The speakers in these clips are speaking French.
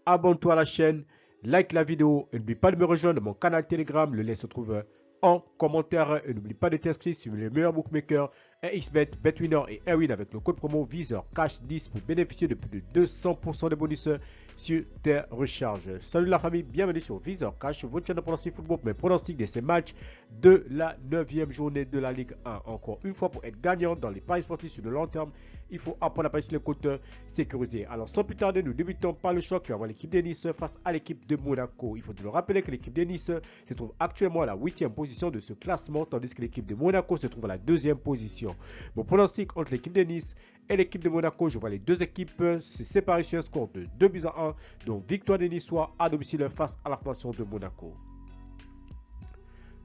abonne-toi à la chaîne, like la vidéo et n'oublie pas de me rejoindre dans mon canal Telegram. Le lien se trouve en commentaire et n'oublie pas de t'inscrire sur les meilleurs bookmakers, XBet, BetWinner et Airwin avec le code promo VISEURCASH10 pour bénéficier de plus de 200% de bonus sur tes recharges. Salut la famille, bienvenue sur VISEURCASH, votre chaîne de pronostic football, mais pronostic de ces matchs de la 9e journée de la Ligue 1. Encore une fois, pour être gagnant dans les paris sportifs sur le long terme, il faut apprendre à parier sur les comptes sécurisés. Alors sans plus tarder, nous débutons par le choc qui va voir l'équipe de Nice face à l'équipe de Monaco. Il faut le rappeler que l'équipe de Nice se trouve actuellement à la 8e position de ce classement, tandis que l'équipe de Monaco se trouve à la 2e position. Mon pronostic entre l'équipe de Nice et l'équipe de Monaco, je vois les deux équipes se séparer sur un score de 2-1, donc victoire des Niçois à domicile face à la formation de Monaco.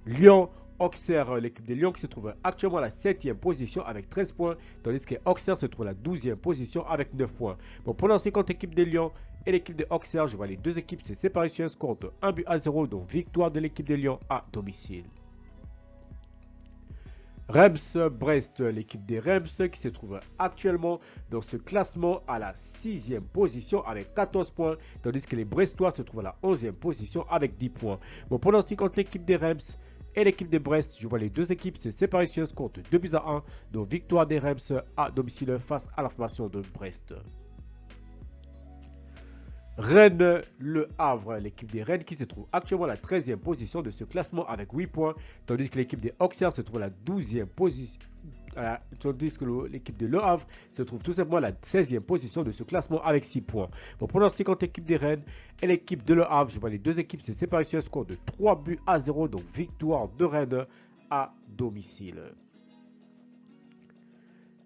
Lyon-Auxerre, l'équipe de Lyon qui se trouve actuellement à la 7e position avec 13 points, tandis que Auxerre se trouve à la 12e position avec 9 points. Mon pronostic entre l'équipe de Lyon et l'équipe de Auxerre, je vois les deux équipes se séparer sur un score de 1-0, donc victoire de l'équipe de Lyon à domicile. Reims-Brest, l'équipe des Reims qui se trouve actuellement dans ce classement à la 6e position avec 14 points, tandis que les Brestois se trouvent à la 11e position avec 10 points. Mon pronostic entre l'équipe des Reims et l'équipe de Brest, je vois les deux équipes se séparer sur un score de 2-1, donc victoire des Reims à domicile face à la formation de Brest. Rennes-Le Havre, l'équipe des Rennes qui se trouve actuellement à la 13e position de ce classement avec 8 points, tandis que l'équipe des Auxerre se trouve à la 12e position, tandis que l'équipe de Le Havre se trouve tout simplement à la 16e position de ce classement avec 6 points. Mon pronostic entre l'équipe des Rennes et l'équipe de Le Havre, je vois les deux équipes se séparer sur un score de 3-0, donc victoire de Rennes à domicile.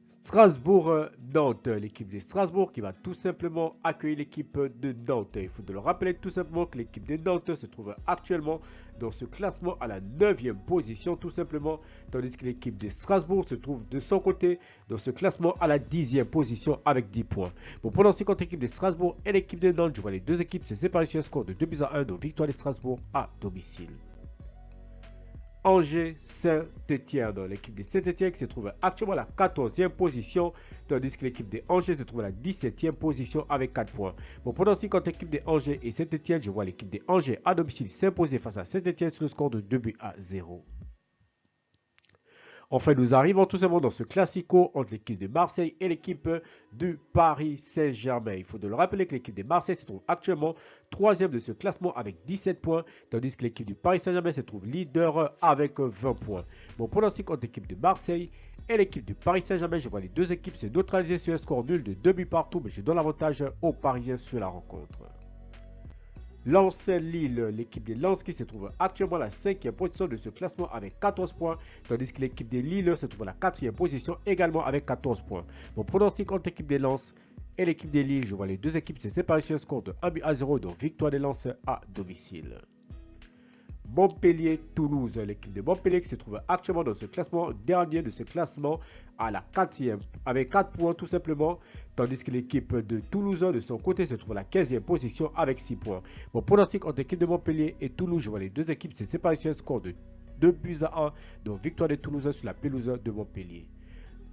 Strasbourg-Nantes, l'équipe de Strasbourg qui va tout simplement accueillir l'équipe de Nantes. Il faut le rappeler tout simplement que l'équipe de Nantes se trouve actuellement dans ce classement à la 9e position tout simplement, tandis que l'équipe de Strasbourg se trouve de son côté dans ce classement à la 10e position avec 10 points. Pour prononcer contre l'équipe de Strasbourg et l'équipe de Nantes, je vois les deux équipes se séparer sur un score de 2-1, donc victoire de Strasbourg à domicile. Angers-Saint-Étienne, l'équipe de Saint-Étienne qui se trouve actuellement à la 14e position, tandis que l'équipe de Angers se trouve à la 17e position avec 4 points. Mon pronostic contre l'équipe de Angers et Saint-Étienne, je vois l'équipe de Angers à domicile s'imposer face à Saint-Étienne sur le score de 2-0. Enfin, nous arrivons tout simplement dans ce classico entre l'équipe de Marseille et l'équipe du Paris Saint-Germain. Il faut le rappeler que l'équipe de Marseille se trouve actuellement 3e de ce classement avec 17 points, tandis que l'équipe du Paris Saint-Germain se trouve leader avec 20 points. Mon pronostic entre l'équipe de Marseille et l'équipe du Paris Saint-Germain, je vois les deux équipes se neutraliser sur un score nul de 2 buts partout, mais je donne l'avantage aux Parisiens sur la rencontre. Lens-Lille, l'équipe de Lens qui se trouve actuellement à la 5e position de ce classement avec 14 points, tandis que l'équipe de Lille se trouve à la 4e position également avec 14 points. Mon pronostic contre l'équipe de Lens et l'équipe de Lille, je vois les deux équipes se séparer sur un score de 1-0, donc victoire de Lens à domicile. Montpellier-Toulouse, l'équipe de Montpellier qui se trouve actuellement dans ce classement, dernier de ce classement à la 4e avec 4 points tout simplement, tandis que l'équipe de Toulouse de son côté se trouve à la 15e position avec 6 points. Mon pronostic entre l'équipe de Montpellier et Toulouse, je vois les deux équipes se séparer sur un score de 2-1, donc victoire de Toulouse sur la pelouse de Montpellier.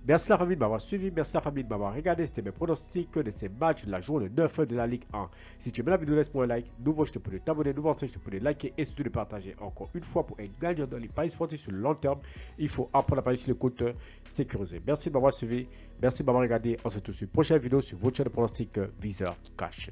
Merci la famille de m'avoir suivi, merci la famille de m'avoir regardé. C'était mes pronostics de ces matchs de la journée 9 de la Ligue 1. Si tu aimes la vidéo, laisse-moi un like. Nouveau, je te peux t'abonner. Nouveau, je te peux liker et surtout de partager. Encore une fois, pour être gagnant dans les paris sportifs sur le long terme, il faut apprendre à parier sur le compte sécurisé. Merci de m'avoir suivi, merci de m'avoir regardé. On se retrouve sur une prochaine vidéo sur votre chaîne de pronostics VISEURCASH.